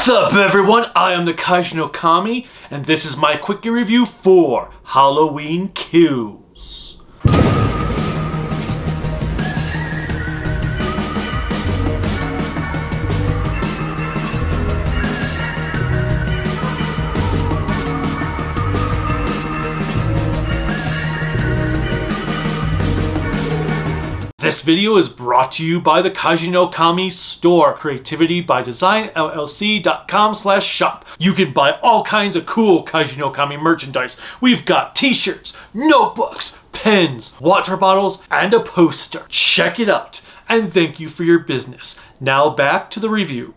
What's up everyone, I am the KnK, and this is my Quickie review for Halloween Kills. This video is brought to you by the KnK store, creativity by design llc.com/shop. You can buy all kinds of cool KnK merchandise. We've got t-shirts, notebooks, pens, water bottles, and a poster. Check it out, and thank you for your business. Now back to the review.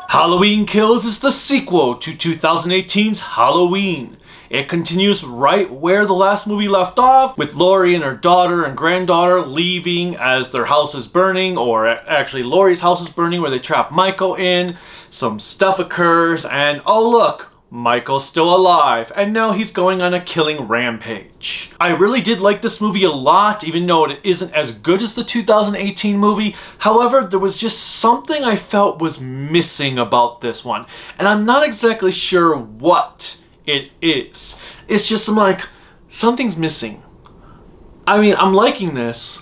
Halloween Kills is the sequel to 2018's Halloween. It continues right where the last movie left off, with Laurie and her daughter and granddaughter leaving as their house is burning, or actually Laurie's house is burning where they trap Michael in. Some stuff occurs and oh look, Michael's still alive, and now he's going on a killing rampage. I really did like this movie a lot, even though it isn't as good as the 2018 movie. However, there was just something I felt was missing about this one, and I'm not exactly sure what it is. It's just I'm like, something's missing. I mean, I'm liking this,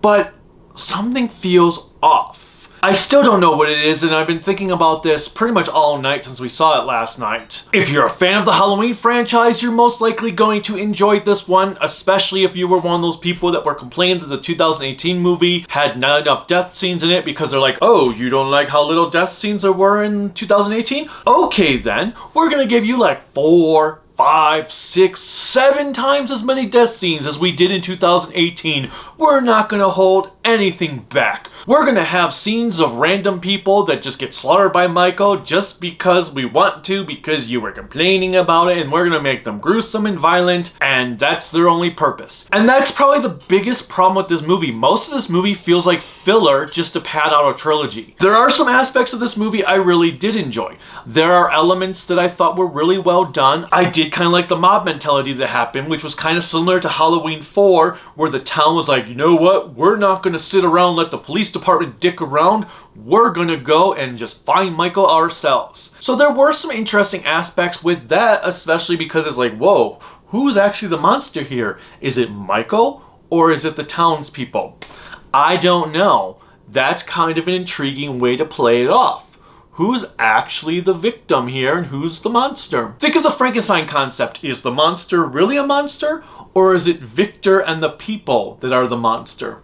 but something feels off. I still don't know what it is, and I've been thinking about this pretty much all night since we saw it last night. If you're a fan of the Halloween franchise, you're most likely going to enjoy this one, especially if you were one of those people that were complaining that the 2018 movie had not enough death scenes in it because they're like, oh, you don't like how little death scenes there were in 2018? Okay then, we're gonna give you like 4, 5, 6, 7 times as many death scenes as we did in 2018. We're not gonna hold anything back. We're gonna have scenes of random people that just get slaughtered by Michael just because we want to, because you were complaining about it, and we're gonna make them gruesome and violent, and that's their only purpose. And that's probably the biggest problem with this movie. Most of this movie feels like filler just to pad out a trilogy. There are some aspects of this movie I really did enjoy. There are elements that I thought were really well done. I did kind of like the mob mentality that happened, which was kind of similar to Halloween 4, where the town was like, you know what, we're not going to sit around and let the police department dick around. We're going to go and just find Michael ourselves. So there were some interesting aspects with that, especially because it's like, whoa, who's actually the monster here? Is it Michael or is it the townspeople? I don't know. That's kind of an intriguing way to play it off. Who's actually the victim here and who's the monster? Think of the Frankenstein concept. Is the monster really a monster? Or is it Victor and the people that are the monster?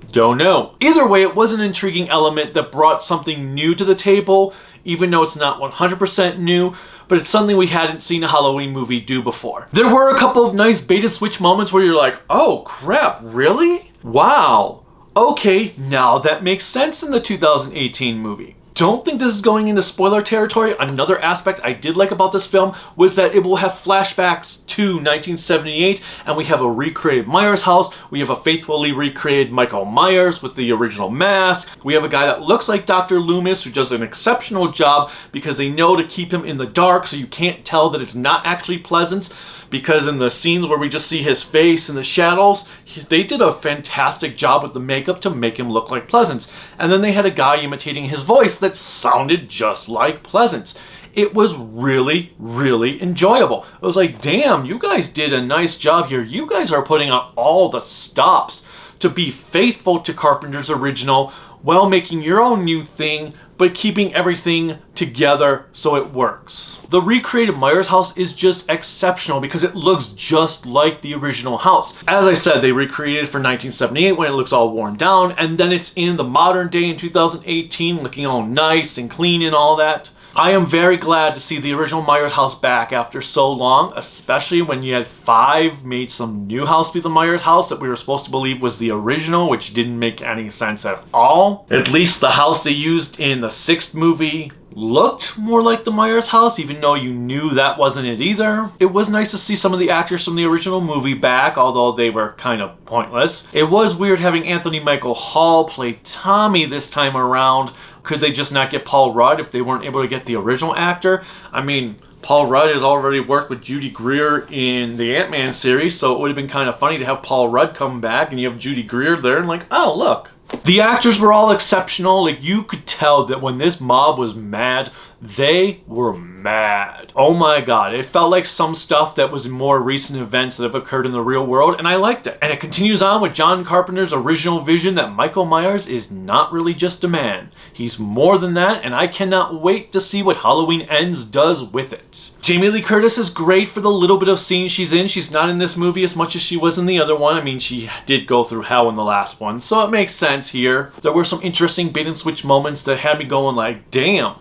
Don't know. Either way, it was an intriguing element that brought something new to the table, even though it's not 100% new, but it's something we hadn't seen a Halloween movie do before. There were a couple of nice bait-and-switch moments where you're like, oh crap, really? Wow. Okay, now that makes sense in the 2018 movie. Don't think this is going into spoiler territory. Another aspect I did like about this film was that it will have flashbacks to 1978, and we have a recreated Myers house. We have a faithfully recreated Michael Myers with the original mask. We have a guy that looks like Dr. Loomis who does an exceptional job because they know to keep him in the dark so you can't tell that it's not actually Pleasance. Because in the scenes where we just see his face in the shadows, they did a fantastic job with the makeup to make him look like Pleasance. And then they had a guy imitating his voice that sounded just like Pleasance. It was really, really enjoyable. It was like, damn, you guys did a nice job here. You guys are putting out all the stops to be faithful to Carpenter's original while making your own new thing, but keeping everything together so it works. The recreated Myers house is just exceptional because it looks just like the original house. As I said, they recreated it for 1978 when it looks all worn down, and then it's in the modern day in 2018 looking all nice and clean and all that. I am very glad to see the original Myers house back after so long, especially when you had 5 made some new house be the Myers house that we were supposed to believe was the original, which didn't make any sense at all. At least the house they used in the 6th movie looked more like the Myers house, even though you knew that wasn't it either. It was nice to see some of the actors from the original movie back, although they were kind of pointless. It was weird having Anthony Michael Hall play Tommy this time around. Could they just not get Paul Rudd if they weren't able to get the original actor? I mean, Paul Rudd has already worked with Judy Greer in the Ant-Man series, so it would have been kind of funny to have Paul Rudd come back and you have Judy Greer there and like, oh look, The actors were all exceptional. Like, you could tell that when this mob was mad, they were mad. Oh my god, it felt like some stuff that was in more recent events that have occurred in the real world, and I liked it. And it continues on with John Carpenter's original vision that Michael Myers is not really just a man. He's more than that, and I cannot wait to see what Halloween Ends does with it. Jamie Lee Curtis is great for the little bit of scene she's in. She's not in this movie as much as she was in the other one. I mean, she did go through hell in the last one, so it makes sense here. There were some interesting bait and switch moments that had me going like, damn,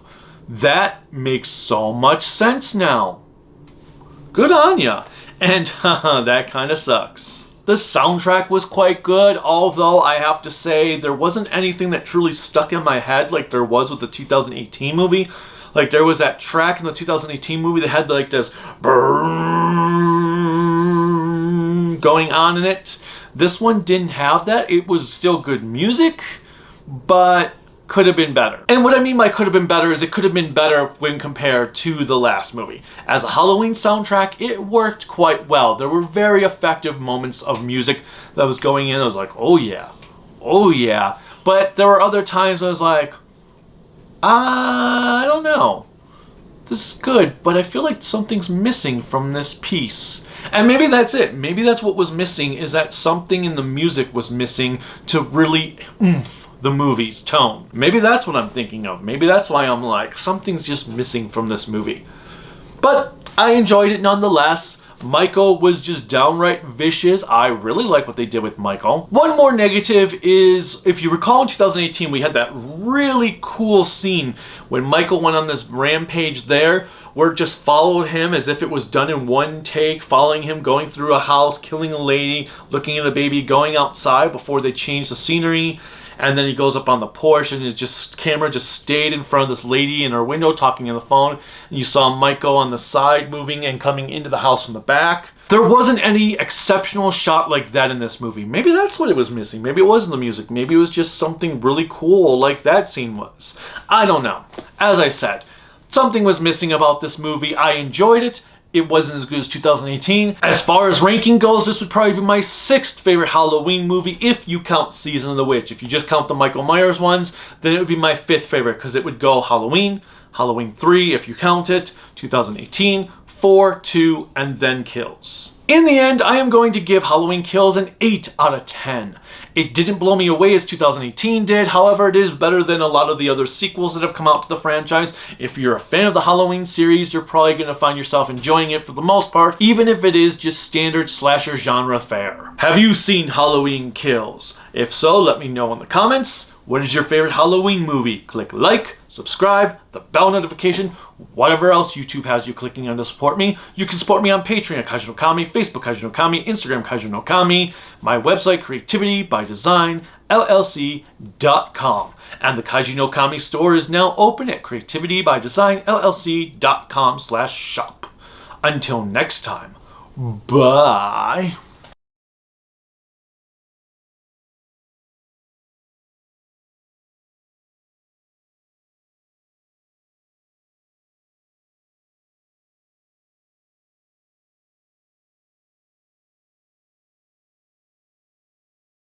that makes so much sense now. Good on ya. And that kind of sucks. The soundtrack was quite good, although I have to say there wasn't anything that truly stuck in my head like there was with the 2018 movie. Like, there was that track in the 2018 movie that had like this brrrr going on in it. This one didn't have that. It was still good music, but could have been better. And what I mean by could have been better is it could have been better when compared to the last movie. As a Halloween soundtrack, it worked quite well. There were very effective moments of music that was going in. I was like, oh yeah, oh yeah. But there were other times where I was like, I don't know. This is good, but I feel like something's missing from this piece. And maybe that's it. Maybe that's what was missing, is that something in the music was missing to really oomph the movie's tone. Maybe that's what I'm thinking of. Maybe that's why I'm like, something's just missing from this movie. But I enjoyed it nonetheless. Michael was just downright vicious. I really like what they did with Michael. One more negative is, if you recall in 2018, we had that really cool scene when Michael went on this rampage there, where it just followed him as if it was done in one take, following him, going through a house, killing a lady, looking at a baby, going outside before they changed the scenery. And then he goes up on the porch and his camera just stayed in front of this lady in her window talking on the phone. And you saw Michael on the side moving and coming into the house from the back. There wasn't any exceptional shot like that in this movie. Maybe that's what it was missing. Maybe it wasn't the music. Maybe it was just something really cool like that scene was. I don't know. As I said, something was missing about this movie. I enjoyed it. It wasn't as good as 2018. As far as ranking goes, this would probably be my 6th favorite Halloween movie if you count Season of the Witch. If you just count the Michael Myers ones, then it would be my 5th favorite, because it would go Halloween, Halloween 3 if you count it, 2018, 4, 2, and then Kills. In the end, I am going to give Halloween Kills an 8 out of 10. It didn't blow me away as 2018 did, however, it is better than a lot of the other sequels that have come out to the franchise. If you're a fan of the Halloween series, you're probably going to find yourself enjoying it for the most part, even if it is just standard slasher genre fare. Have you seen Halloween Kills? If so, let me know in the comments. What is your favorite Halloween movie? Click like, subscribe, the bell notification, whatever else YouTube has you clicking on to support me. You can support me on Patreon at Kaiju no Kami, Facebook Kaiju no Kami, Instagram Kaiju no Kami, my website creativitybydesign.llc.com. And the Kaiju no Kami store is now open at creativitybydesignllc.com/shop. Until next time, bye.